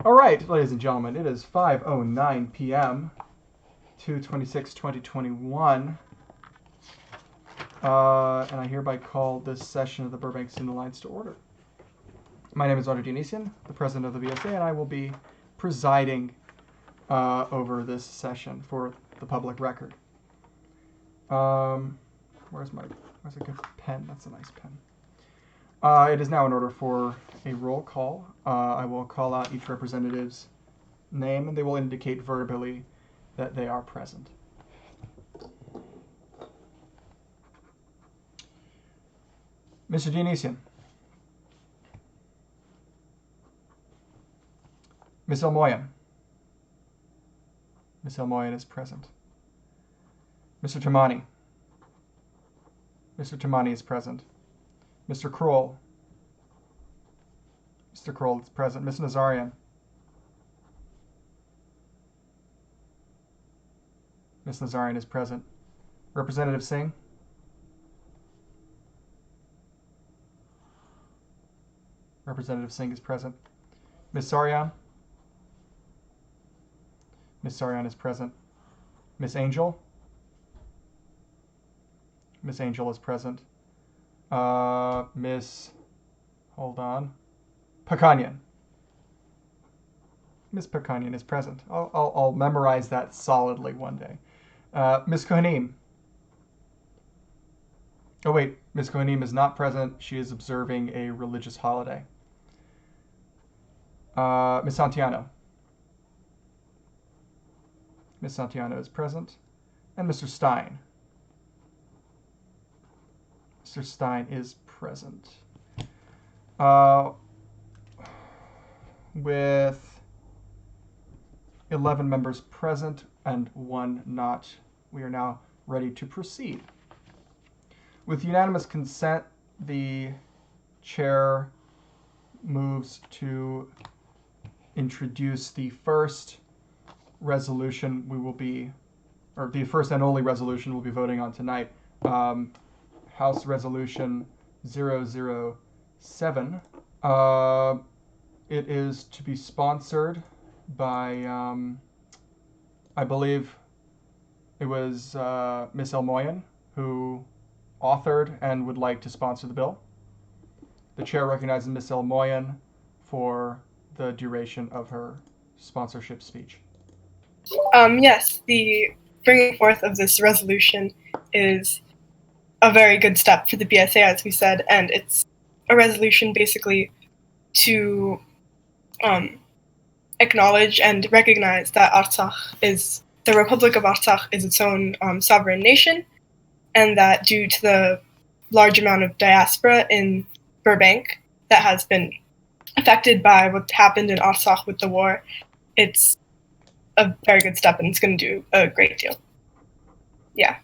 All right, ladies and gentlemen, it is 5:09 p.m. 2/26/2021, and I hereby call this session of the Burbank Student Alliance to order. My name is Adjourning, the president of the BSA, and I will be presiding over this session for the public record. Where's a good pen? That's a nice pen. It is now in order for a roll call. I will call out each representative's name, and they will indicate verbally that they are present. Mr. Dionysian. Ms. Elmoyan. Ms. Elmoyan is present. Mr. Tamani. Mr. Tamani is present. Mr. Kroll. Mr. Kroll is present. Ms. Nazarian. Ms. Nazarian is present. Representative Singh. Representative Singh is present. Ms. Saryan. Ms. Saryan is present. Ms. Angel. Ms. Angel is present. Pakanyan. Ms. Pakanyan is present. I'll memorize that solidly one day. Ms. Kohanim. Oh wait, Ms. Kohanim is not present. She is observing a religious holiday. Ms. Santiano. Ms. Santiano is present. And Mr. Stein. Mr. Stein is present. With 11 members present and 1 not, we are now ready to proceed. With unanimous consent, the chair moves to introduce the first resolution the first and only resolution we'll be voting on tonight. House Resolution 007. It is to be sponsored by, I believe it was Ms. Elmoyan, who authored and would like to sponsor the bill. The chair recognizes Ms. Elmoyan for the duration of her sponsorship speech. Yes, the bringing forth of this resolution is a very good step for the BSA, as we said, and it's a resolution basically to acknowledge and recognize that the Republic of Artsakh is its own sovereign nation, and that due to the large amount of diaspora in Burbank that has been affected by what happened in Artsakh with the war, it's a very good step, and it's going to do a great deal. Yeah.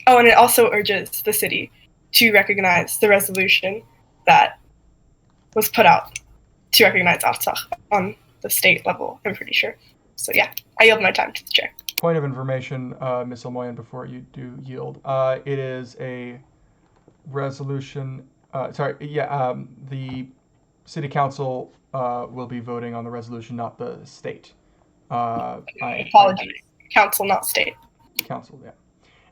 Oh, and it also urges the city to recognize the resolution that was put out to recognize Artsakh on the state level, I'm pretty sure. So yeah, I yield my time to the chair. Point of information, Ms. Elmoyan, before you do yield. It is a resolution, the city council will be voting on the resolution, not the state. Apologies. Council, not state. Council, yeah.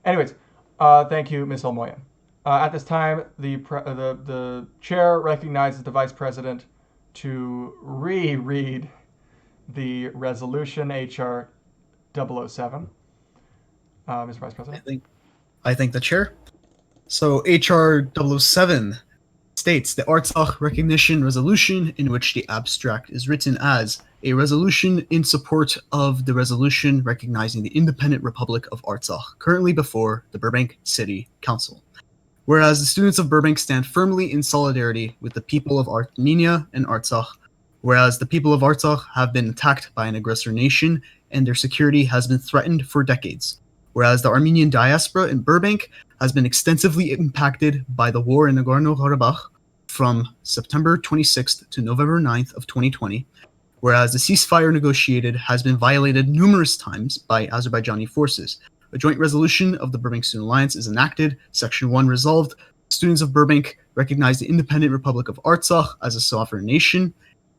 Anyways, thank you, Ms. Elmoyan. At this time, the chair recognizes the vice president to reread the resolution, HR 007. Mr. Vice President. I thank the chair. So HR 007 states the Artsakh Recognition Resolution, in which the abstract is written as a resolution in support of the resolution recognizing the independent Republic of Artsakh, currently before the Burbank City Council. Whereas the students of Burbank stand firmly in solidarity with the people of Armenia and Artsakh, whereas the people of Artsakh have been attacked by an aggressor nation and their security has been threatened for decades, whereas the Armenian diaspora in Burbank has been extensively impacted by the war in Nagorno-Karabakh from September 26th to November 9th of 2020, whereas the ceasefire negotiated has been violated numerous times by Azerbaijani forces. A joint resolution of the Burbank Student Alliance is enacted. Section 1 resolved. Students of Burbank recognize the independent Republic of Artsakh as a sovereign nation,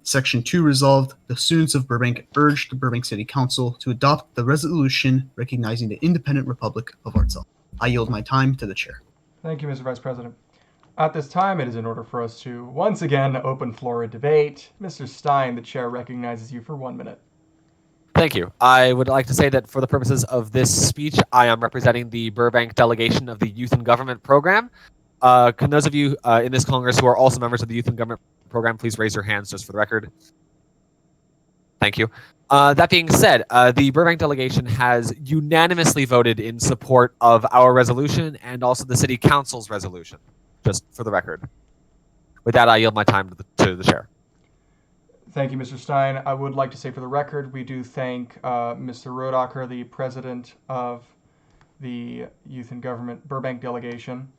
Section 2 resolved, the students of Burbank urge the Burbank City Council to adopt the resolution recognizing the independent Republic of Artsakh. I yield my time to the chair. Thank you, Mr. Vice President. At this time, it is in order for us to once again open floor debate. Mr. Stein, the chair recognizes you for 1 minute. Thank you. I would like to say that for the purposes of this speech, I am representing the Burbank delegation of the Youth and Government Program. Can those of you in this Congress who are also members of the Youth and Government Program please raise your hands just for the record? Thank you. That being said, the Burbank delegation has unanimously voted in support of our resolution and also the City Council's resolution, just for the record. With that, I yield my time to the chair. Thank you, Mr. Stein. I would like to say for the record, we do thank Mr. Rodacher, the president of the Youth and Government Burbank delegation,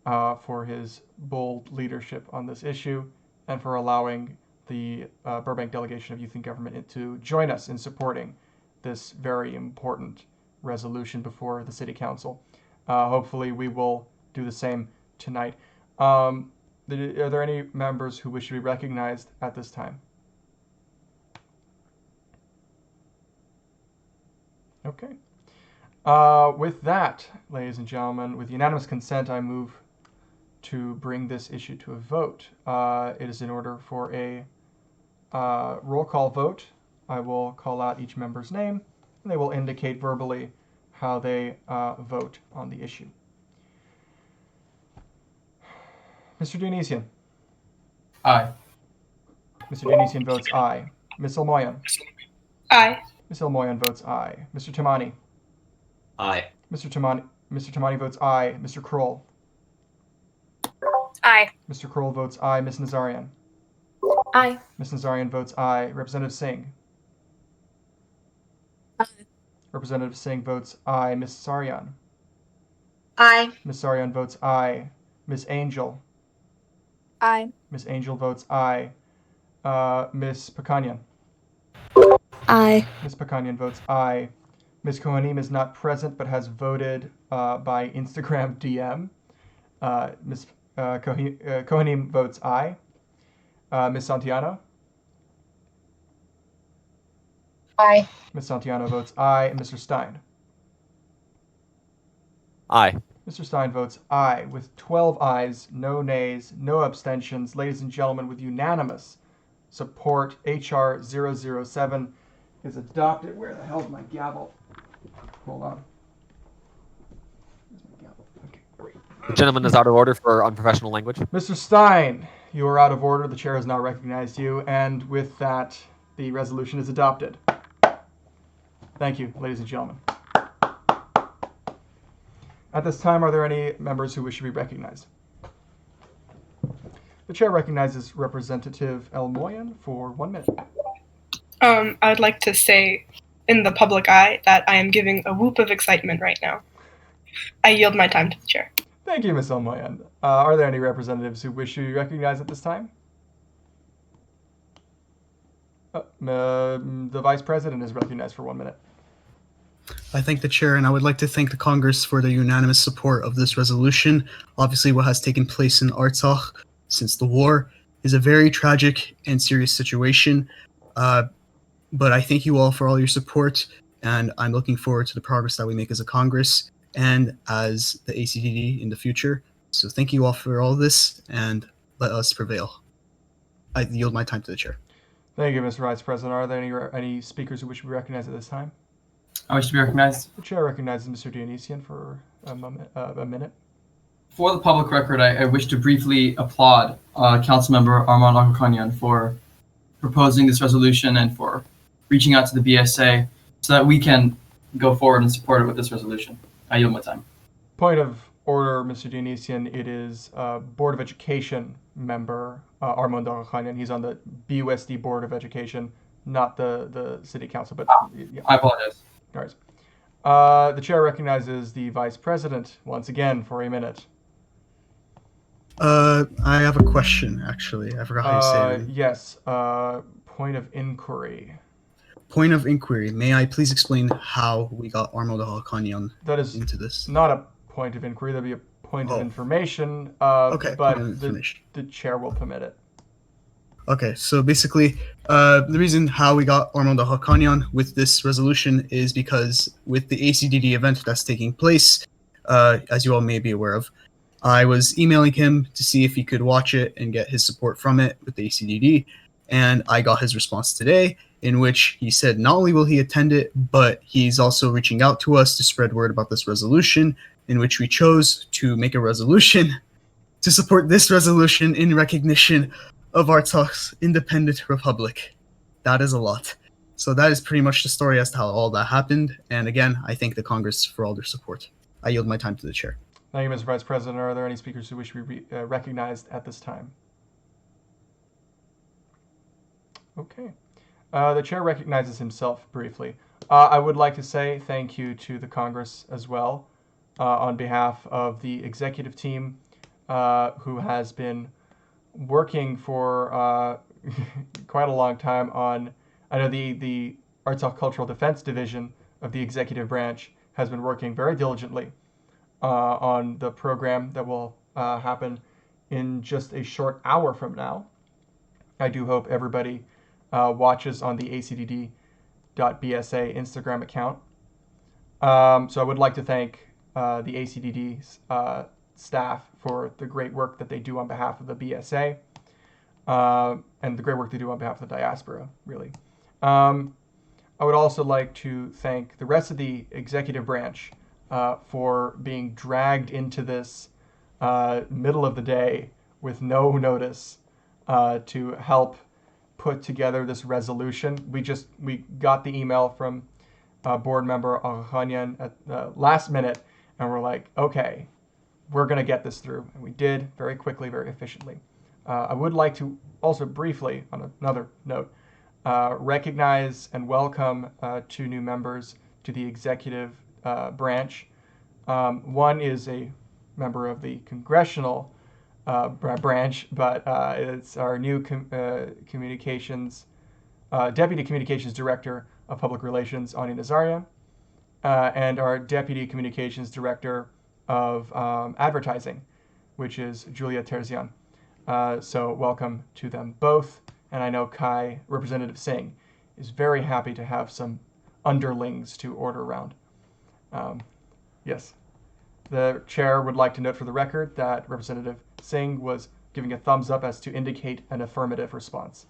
for his bold leadership on this issue and for allowing the Burbank delegation of Youth and Government to join us in supporting this very important resolution before the City Council. Hopefully we will do the same tonight. Are there any members who wish to be recognized at this time? Okay. With that, ladies and gentlemen, with unanimous consent, I move to bring this issue to a vote. It is in order for a roll call vote. I will call out each member's name, and they will indicate verbally how they vote on the issue. Mr. Dionysian. Aye. Mr. Dionysian votes aye. Ms. Elmoyan. Aye. Ms. Elmoyan votes aye. Mr. Tamani. Aye. Mr. Tamani votes aye. Mr. Kroll. Aye. Mr. Kroll votes aye. Ms. Nazarian. Aye. Ms. Nazarian votes aye. Representative Singh. Aye. Representative Singh votes aye. Ms. Sarian. Aye. Ms. Sarian votes aye. Ms. Angel. Aye. Ms. Angel votes aye. Ms. Pakanyan. Aye. Ms. Pakanyan votes aye. Ms. Kohanim is not present but has voted by Instagram DM. Ms. Kohanim votes aye. Ms. Santiano. Aye. Ms. Santiano votes aye. And Mr. Stein. Aye. Mr. Stein votes aye with 12 ayes, no nays, no abstentions. Ladies and gentlemen, with unanimous support, H.R. 007 is adopted. Where the hell is my gavel? Hold on. Where's my gavel? Okay, great. The gentleman is out of order for unprofessional language. Mr. Stein, you are out of order. The chair has not recognized you. And with that, the resolution is adopted. Thank you, ladies and gentlemen. At this time, are there any members who wish to be recognized? The chair recognizes Representative Elmoyan for 1 minute. I'd like to say in the public eye that I am giving a whoop of excitement right now. I yield my time to the chair. Thank you, Ms. Elmoyan. Are there any representatives who wish to be recognized at this time? The Vice President is recognized for 1 minute. I thank the chair, and I would like to thank the Congress for their unanimous support of this resolution. Obviously, what has taken place in Artsakh since the war is a very tragic and serious situation. But I thank you all for all your support, and I'm looking forward to the progress that we make as a Congress and as the ACDD in the future. So thank you all for all this, and let us prevail. I yield my time to the chair. Thank you, Mr. Vice President. Are there any speakers who wish to be recognized at this time? I wish to be recognized. The chair recognizes Mr. Dionysian for a minute. For the public record, I wish to briefly applaud Councilmember Armand Akhakanyan for proposing this resolution and for reaching out to the BSA so that we can go forward and support it with this resolution. I yield my time. Point of order, Mr. Dionysian. It is Board of Education member Armand Akhakanyan. He's on the BUSD Board of Education, not the City Council. But yeah. I apologize. All right. The chair recognizes the Vice President once again for a minute. I have a question, actually. I forgot how you say it. Yes. Point of inquiry. Point of inquiry. May I please explain how we got Armand Akhakanyan That is into this? not a point of inquiry. That'd be a point of information. Okay, But point of information. the chair will permit it. Okay, so basically, the reason how we got Armando Hakanyan with this resolution is because with the ACDD event that's taking place, as you all may be aware of, I was emailing him to see if he could watch it and get his support from it with the ACDD, and I got his response today, in which he said not only will he attend it, but he's also reaching out to us to spread word about this resolution, in which we chose to make a resolution to support this resolution in recognition of Artsak's independent republic. That is a lot. So that is pretty much the story as to how all that happened. And again, I thank the Congress for all their support. I yield my time to the chair. Thank you, Mr. Vice President. Are there any speakers who wish to be recognized at this time? Okay. The chair recognizes himself briefly. I would like to say thank you to the Congress as well on behalf of the executive team who has been working for quite a long time on, I know the Artsakh Cultural Defense Division of the executive branch has been working very diligently on the program that will happen in just a short hour from now. I do hope everybody watches on the acdd.bsa Instagram account. So I would like to thank the ACDD's staff for the great work that they do on behalf of the BSA and the great work they do on behalf of the diaspora, really. I would also like to thank the rest of the executive branch for being dragged into this middle of the day with no notice to help put together this resolution. We got the email from board member Aghanyan at the last minute, and we're like, okay, we're going to get this through. And we did very quickly, very efficiently. I would like to also briefly, on another note, recognize and welcome two new members to the executive branch. One is a member of the congressional branch, but it's our new communications, Deputy Communications Director of Public Relations, Ani Nazarian, and our Deputy Communications Director of Advertising, which is Julia Terzian. So welcome to them both. And I know Representative Singh, is very happy to have some underlings to order around. Yes. The chair would like to note for the record that Representative Singh was giving a thumbs up as to indicate an affirmative response.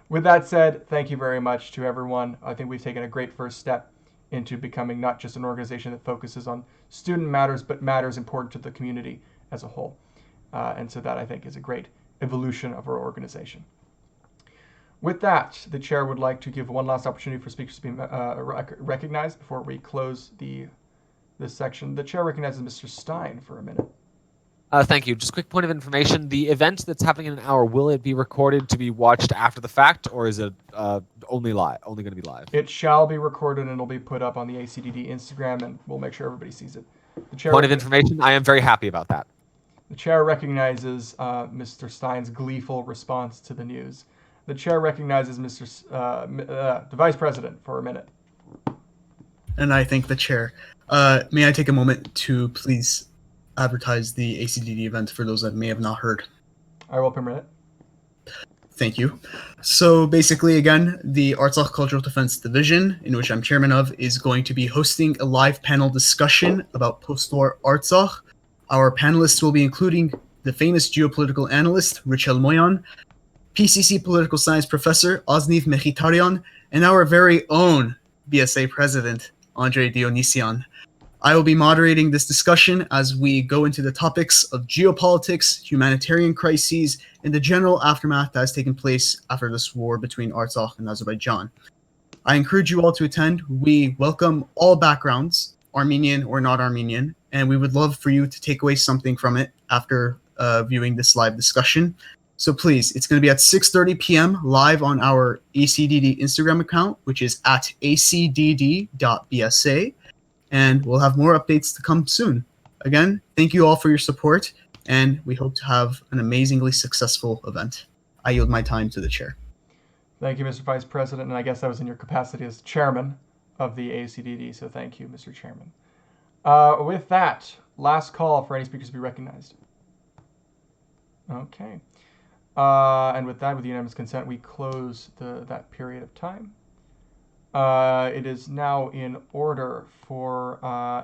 With that said, thank you very much to everyone. I think we've taken a great first step into becoming not just an organization that focuses on student matters, but matters important to the community as a whole. And so that, I think, is a great evolution of our organization. With that, the chair would like to give one last opportunity for speakers to be recognized before we close this section. The chair recognizes Mr. Stein for a minute. Thank you. Just a quick point of information. The event that's happening in an hour, will it be recorded to be watched after the fact, or is it only going to be live? It shall be recorded and it'll be put up on the ACDD Instagram, and we'll make sure everybody sees it. The chair Point of information, I am very happy about that. The chair recognizes Mr. Stein's gleeful response to the news. The chair recognizes the Vice President for a minute. And I thank the chair. May I take a moment to please advertise the ACDD event for those that may have not heard? I will permit it. Thank you. So basically, again, the Artsakh Cultural Defense Division, in which I'm chairman of, is going to be hosting a live panel discussion about post-war Artsakh. Our panelists will be including the famous geopolitical analyst, Richel Moyan, PCC political science professor, Osniv Mechitarian, and our very own BSA president, Andre Dionysian. I will be moderating this discussion as we go into the topics of geopolitics, humanitarian crises, and the general aftermath that has taken place after this war between Artsakh and Azerbaijan. I encourage you all to attend. We welcome all backgrounds, Armenian or not Armenian, and we would love for you to take away something from it after viewing this live discussion. So please, it's going to be at 6:30 p.m. live on our ACDD Instagram account, which is at acdd.bsa. And we'll have more updates to come soon. Again, thank you all for your support, and we hope to have an amazingly successful event. I yield my time to the chair. Thank you, Mr. Vice President, and I guess that was in your capacity as chairman of the ACDD, so thank you, Mr. Chairman. With that, last call for any speakers to be recognized. Okay. And with that, with unanimous consent, we close that period of time. It is now in order for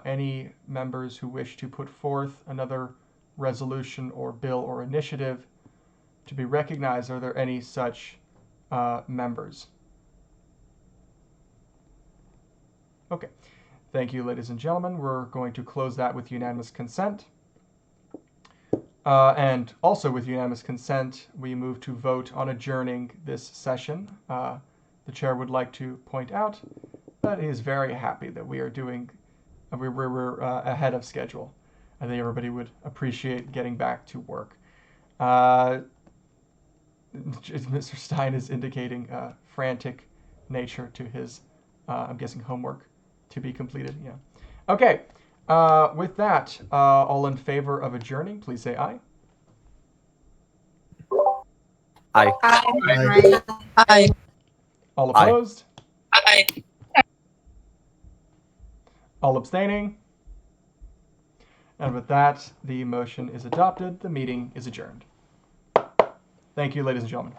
any members who wish to put forth another resolution or bill or initiative to be recognized. Are there any such members? Okay. Thank you, ladies and gentlemen. We're going to close that with unanimous consent. And also with unanimous consent, we move to vote on adjourning this session. The chair would like to point out that he is very happy that we are doing, we're ahead of schedule. I think everybody would appreciate getting back to work. Mr. Stein is indicating frantic nature to his, I'm guessing, homework to be completed. Yeah. Okay. With that, all in favor of adjourning, please say aye. Aye. Aye. Aye. All opposed? Aye. All abstaining? And with that, the motion is adopted. The meeting is adjourned. Thank you, ladies and gentlemen.